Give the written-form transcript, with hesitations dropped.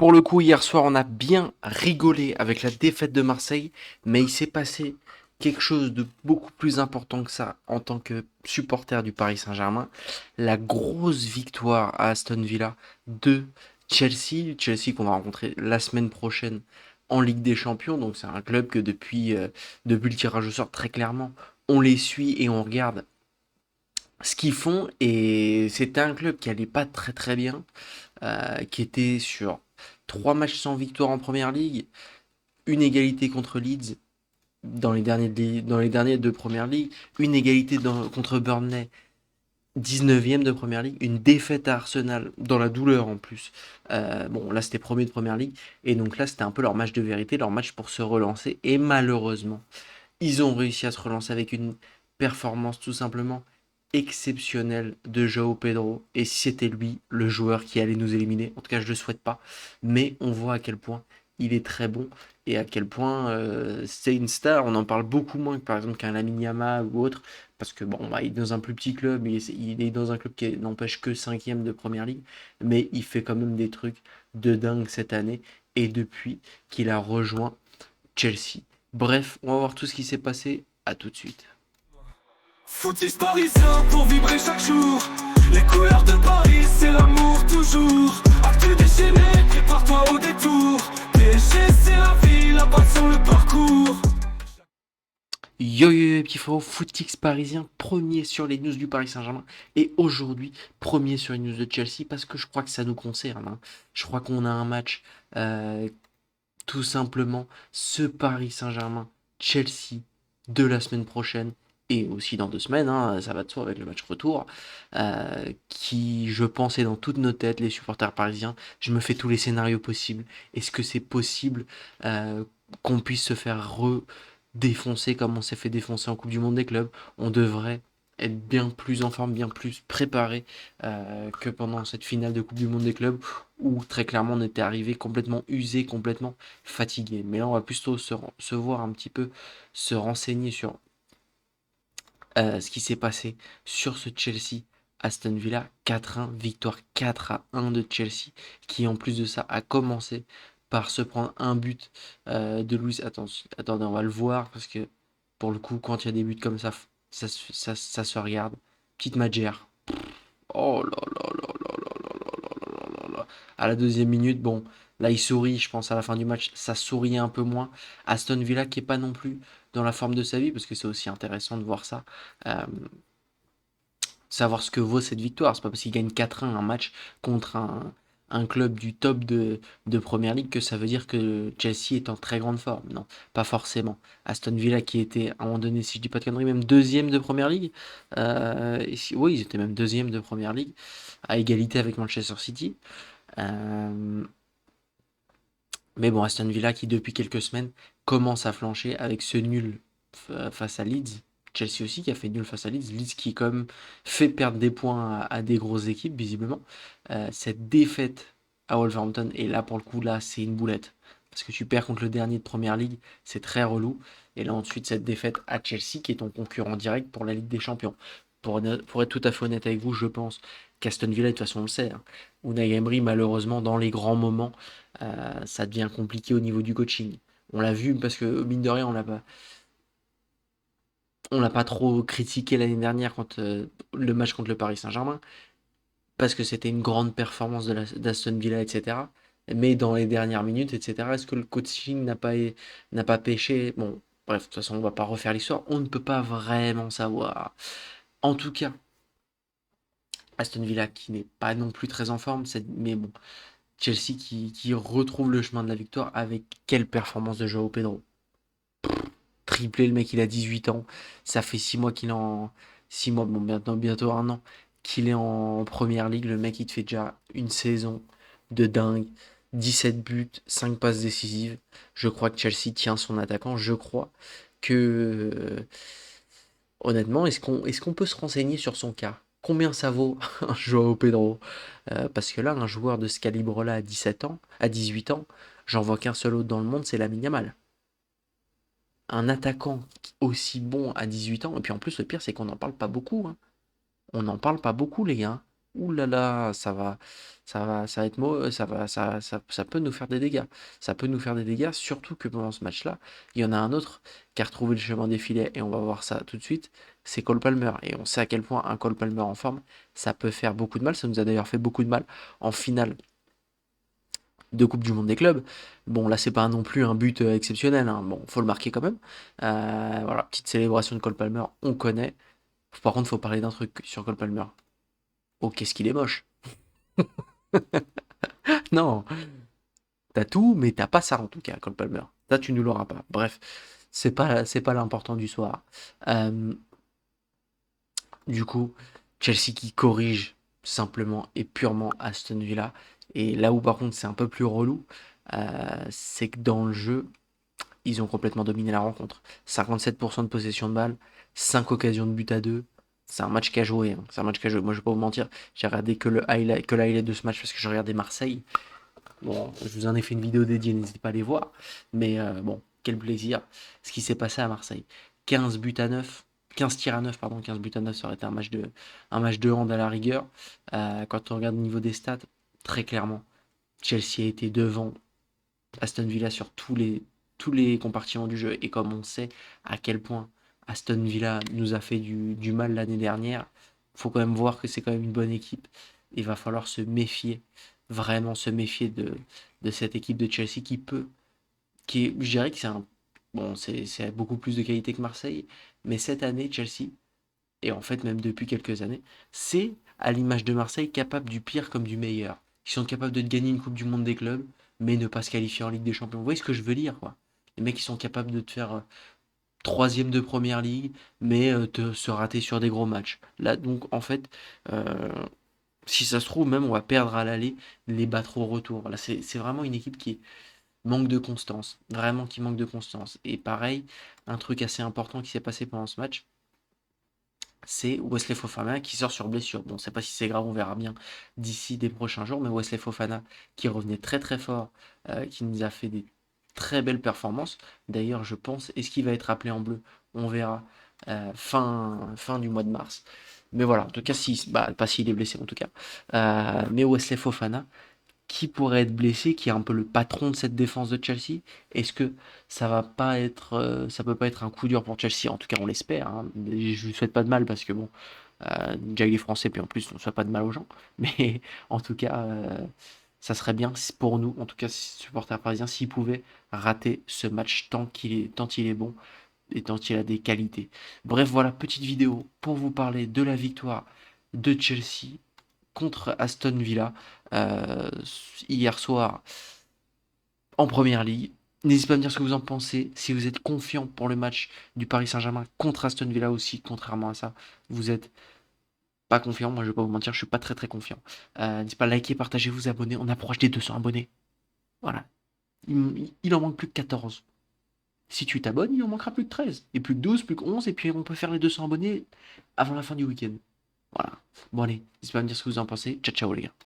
Pour le coup, hier soir, on a bien rigolé avec la défaite de Marseille, mais il s'est passé quelque chose de beaucoup plus important que ça en tant que supporter du Paris Saint-Germain. La grosse victoire à Aston Villa de Chelsea. Chelsea qu'on va rencontrer la semaine prochaine en Ligue des Champions. Donc c'est un club que depuis le tirage au sort, très clairement, on les suit et on regarde ce qu'ils font. Et c'était un club qui allait pas très très bien, qui était sur 3 matchs sans victoire en première ligue, une égalité contre Leeds dans les derniers de première ligue, une égalité contre Burnley, 19e de première ligue, une défaite à Arsenal dans la douleur en plus. Bon, là c'était premier de première ligue, et donc là c'était un peu leur match de vérité, leur match pour se relancer, et malheureusement, ils ont réussi à se relancer avec une performance tout simplement exceptionnelle de João Pedro. Et si c'était lui, le joueur qui allait nous éliminer, en tout cas je ne le souhaite pas, mais on voit à quel point il est très bon et à quel point c'est une star. On en parle beaucoup moins que par exemple qu'un Lamine Yamal ou autre, parce que bon, bah, il est dans un plus petit club, il est dans un club qui n'empêche que 5e de première ligue, mais il fait quand même des trucs de dingue cette année et depuis qu'il a rejoint Chelsea. Bref, on va voir tout ce qui s'est passé. À tout de suite. Footix parisien pour vibrer chaque jour. Les couleurs de Paris, c'est l'amour toujours. Actu déchaîné, prépare-toi au détour. PSG, c'est la vie, la passion, le parcours. Yo yo yo petit frérot, Footix parisien, premier sur les news du Paris Saint-Germain. Et aujourd'hui, premier sur les news de Chelsea, parce que je crois que ça nous concerne, hein. Je crois qu'on a un match, euh, tout simplement, ce Paris Saint-Germain, Chelsea, de la semaine prochaine. Et aussi dans 2 semaines, hein, ça va de soi avec le match retour, qui, je pense, est dans toutes nos têtes, les supporters parisiens. Je me fais tous les scénarios possibles. Est-ce que c'est possible qu'on puisse se faire redéfoncer comme on s'est fait défoncer en Coupe du Monde des clubs? On devrait être bien plus en forme, bien plus préparé que pendant cette finale de Coupe du Monde des clubs où très clairement on était arrivé complètement usé, complètement fatigué. Mais là on va plutôt se voir un petit peu, se renseigner sur ce qui s'est passé sur ce Chelsea Aston Villa 4-1, victoire 4-1 de Chelsea, qui en plus de ça a commencé par se prendre un but de Luis. Attendez, on va le voir parce que pour le coup, quand il y a des buts comme ça se regarde. Petite Madjer. Oh là là là là là là là là là là là. À la 2e minute, bon, là il sourit, je pense à la fin du match, ça souriait un peu moins. Aston Villa qui est pas non plus dans la forme de sa vie, parce que c'est aussi intéressant de voir ça. Euh, Savoir ce que vaut cette victoire. C'est pas parce qu'il gagne 4-1 un match contre un club du top de Première Ligue que ça veut dire que Chelsea est en très grande forme. Non, pas forcément. Aston Villa qui était à un moment donné, si je dis pas de conneries, même deuxième de Première Ligue. Oui, ils étaient même deuxième de Première Ligue, à égalité avec Manchester City. Euh, mais bon, Aston Villa qui depuis quelques semaines commence à flancher avec ce nul face à Leeds. Chelsea aussi qui a fait nul face à Leeds. Leeds qui comme fait perdre des points à des grosses équipes visiblement. Cette défaite à Wolverhampton, et là pour le coup là c'est une boulette. Parce que tu perds contre le dernier de Première Ligue, c'est très relou. Et là ensuite cette défaite à Chelsea qui est ton concurrent direct pour la Ligue des Champions. Pour être tout à fait honnête avec vous, je pense qu'Aston Villa, de toute façon on le sait, hein, Unai Emery malheureusement dans les grands moments, ça devient compliqué au niveau du coaching. On l'a vu parce que mine de rien, on l'a pas trop critiqué l'année dernière quand le match contre le Paris Saint-Germain, parce que c'était une grande performance d'Aston Villa, etc. Mais dans les dernières minutes, etc., est-ce que le coaching n'a pas pêché? Bon, bref, de toute façon, on va pas refaire l'histoire. On ne peut pas vraiment savoir. En tout cas, Aston Villa qui n'est pas non plus très en forme, mais bon, Chelsea qui retrouve le chemin de la victoire avec quelle performance de Joao Pedro. Triplé, le mec il a 18 ans. Ça fait 6 mois qu'il est en. 6 mois, bon maintenant bientôt un an qu'il est en première ligue. Le mec il te fait déjà une saison de dingue. 17 buts, 5 passes décisives. Je crois que Chelsea tient son attaquant. Je crois que honnêtement, est-ce qu'on peut se renseigner sur son cas? Combien ça vaut un Joao Pedro? Parce que là, un joueur de ce calibre-là à 17 ans, à 18 ans, j'en vois qu'un seul autre dans le monde, c'est Lamine Yamal. Un attaquant aussi bon à 18 ans, et puis en plus le pire c'est qu'on n'en parle pas beaucoup, hein. On n'en parle pas beaucoup les gars. ouh là là, ça va être ça peut nous faire des dégâts. Ça peut nous faire des dégâts, surtout que pendant ce match-là, il y en a un autre qui a retrouvé le chemin des filets, et on va voir ça tout de suite, c'est Cole Palmer. Et on sait à quel point un Cole Palmer en forme, ça peut faire beaucoup de mal. Ça nous a d'ailleurs fait beaucoup de mal en finale de Coupe du Monde des clubs. Bon, là, c'est pas non plus un but exceptionnel, hein. Bon, faut le marquer quand même. Voilà, petite célébration de Cole Palmer, on connaît. Par contre, faut parler d'un truc sur Cole Palmer. Oh, qu'est-ce qu'il est moche. Non, t'as tout, mais t'as pas ça en tout cas, Cole Palmer. Ça, tu ne l'auras pas. Bref, c'est pas l'important du soir. Euh, du coup, Chelsea qui corrige simplement et purement Aston Villa. Et là où par contre c'est un peu plus relou, c'est que dans le jeu, ils ont complètement dominé la rencontre. 57% de possession de balle, 5 occasions de but à 2. C'est un match qu'a joué, hein. C'est un match qu'a joué. Moi, je vais pas vous mentir, j'ai regardé que le highlight de ce match parce que je regardais Marseille. Bon, je vous en ai fait une vidéo dédiée, n'hésitez pas à aller voir. Mais bon, quel plaisir ce qui s'est passé à Marseille. 15 buts à 9, 15 tirs à 9, pardon, 15 buts à 9, ça aurait été un match de hand à la rigueur. Quand on regarde le niveau des stats, très clairement, Chelsea a été devant Aston Villa sur tous les compartiments du jeu. Et comme on sait à quel point Aston Villa nous a fait du mal l'année dernière, faut quand même voir que c'est quand même une bonne équipe. Il va falloir se méfier, vraiment se méfier de cette équipe de Chelsea je dirais que bon, c'est beaucoup plus de qualité que Marseille, mais cette année, Chelsea, et en fait même depuis quelques années, c'est, à l'image de Marseille, capable du pire comme du meilleur. Ils sont capables de gagner une Coupe du Monde des clubs, mais ne pas se qualifier en Ligue des Champions. Vous voyez ce que je veux dire, quoi. Les mecs, ils sont capables de te faire troisième de Première Ligue, mais se rater sur des gros matchs. Là, donc, en fait, euh, si ça se trouve, même on va perdre à l'aller, les battre au retour. Là, c'est vraiment une équipe qui manque de constance, vraiment qui manque de constance. Et pareil, un truc assez important qui s'est passé pendant ce match, c'est Wesley Fofana qui sort sur blessure. Bon, on ne sait pas si c'est grave, on verra bien d'ici des prochains jours, mais Wesley Fofana qui revenait très très fort, qui nous a fait des très belles performances. D'ailleurs, je pense, est-ce qu'il va être appelé en bleu? On verra fin du mois de mars. Mais voilà, en tout cas, si, bah, pas s'il est blessé en tout cas. Mais Wesley Fofana, qui pourrait être blessé, qui est un peu le patron de cette défense de Chelsea. Est-ce que ça peut pas être un coup dur pour Chelsea? En tout cas, on l'espère, hein. Je lui souhaite pas de mal parce que bon, déjà il est français, puis en plus on ne souhaite pas de mal aux gens. Mais en tout cas, ça serait bien pour nous, en tout cas supporters parisiens, s'il pouvait rater ce match tant il est bon et tant il a des qualités. Bref, voilà, petite vidéo pour vous parler de la victoire de Chelsea contre Aston Villa euh, hier soir en Première Ligue. N'hésitez pas à me dire ce que vous en pensez. Si vous êtes confiant pour le match du Paris Saint-Germain contre Aston Villa aussi, contrairement à ça, vous êtes pas confiant. Moi, je vais pas vous mentir, je suis pas très très confiant. N'hésitez pas à liker, partager, vous abonner. On approche des 200 abonnés. Voilà. Il en manque plus que 14. Si tu t'abonnes, il en manquera plus que 13. Et plus que 12, plus que 11. Et puis on peut faire les 200 abonnés avant la fin du week-end. Voilà. Bon allez, n'hésitez pas à me dire ce que vous en pensez. Ciao ciao les gars.